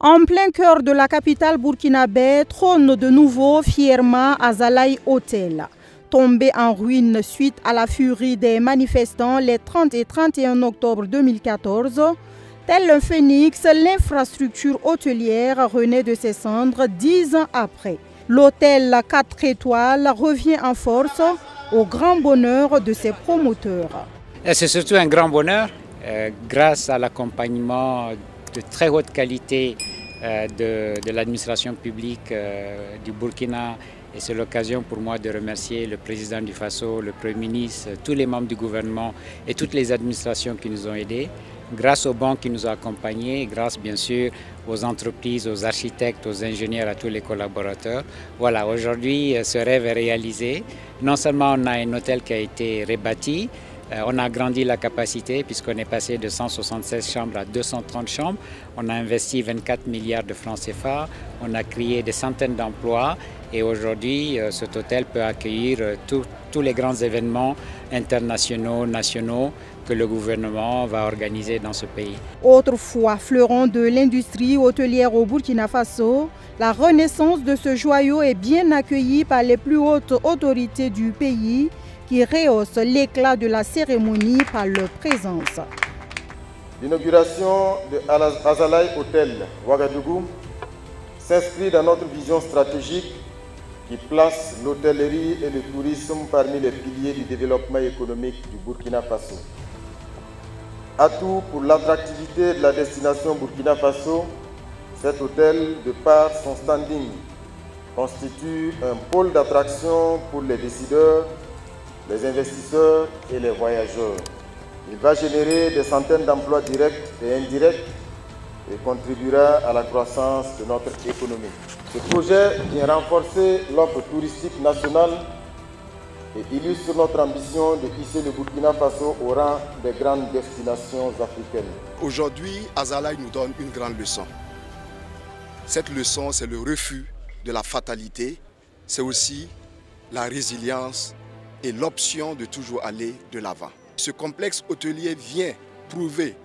En plein cœur de la capitale burkinabé, trône de nouveau fièrement Azalaï Hotel. Tombé en ruine suite à la furie des manifestants les 30 et 31 octobre 2014, tel un phénix, l'infrastructure hôtelière renaît de ses cendres 10 ans après. L'hôtel 4 étoiles revient en force au grand bonheur de ses promoteurs. C'est surtout un grand bonheur grâce à l'accompagnement de très haute qualité de l'administration publique du Burkina. Et c'est l'occasion pour moi de remercier le président du Faso, le Premier ministre, tous les membres du gouvernement et toutes les administrations qui nous ont aidés. Grâce aux banques qui nous ont accompagnés, grâce bien sûr aux entreprises, aux architectes, aux ingénieurs, à tous les collaborateurs. Voilà, aujourd'hui ce rêve est réalisé. Non seulement on a un hôtel qui a été rebâti, on a agrandi la capacité puisqu'on est passé de 176 chambres à 230 chambres. On a investi 24 milliards de francs CFA, on a créé des centaines d'emplois et aujourd'hui cet hôtel peut accueillir tous les grands événements internationaux, nationaux que le gouvernement va organiser dans ce pays. Autrefois fleuron de l'industrie hôtelière au Burkina Faso, la renaissance de ce joyau est bien accueillie par les plus hautes autorités du pays qui rehaussent l'éclat de la cérémonie par leur présence. L'inauguration de Azalaï Hotel Ouagadougou s'inscrit dans notre vision stratégique qui place l'hôtellerie et le tourisme parmi les piliers du développement économique du Burkina Faso. Atout pour l'attractivité de la destination Burkina Faso, cet hôtel, de par son standing, constitue un pôle d'attraction pour les décideurs, les investisseurs et les voyageurs. Il va générer des centaines d'emplois directs et indirects et contribuera à la croissance de notre économie. Ce projet vient renforcer l'offre touristique nationale et illustre notre ambition de hisser le Burkina Faso au rang des grandes destinations africaines. Aujourd'hui, Azalaï nous donne une grande leçon. Cette leçon, c'est le refus de la fatalité, c'est aussi la résilience et l'option de toujours aller de l'avant. Ce complexe hôtelier vient prouver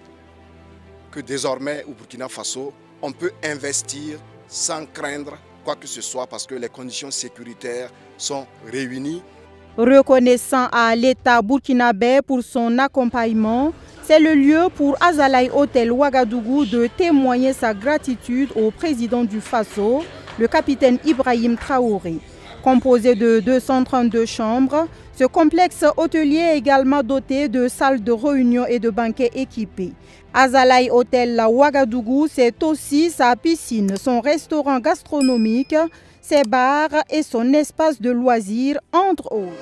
que désormais au Burkina Faso, on peut investir sans craindre quoi que ce soit parce que les conditions sécuritaires sont réunies. Reconnaissant à l'État burkinabé pour son accompagnement, c'est le lieu pour Azalaï Hotel Ouagadougou de témoigner sa gratitude au président du Faso, le capitaine Ibrahim Traoré. Composé de 232 chambres, ce complexe hôtelier est également doté de salles de réunion et de banquets équipés. Azalaï Hotel Ouagadougou, c'est aussi sa piscine, son restaurant gastronomique, ses bars et son espace de loisirs, entre autres.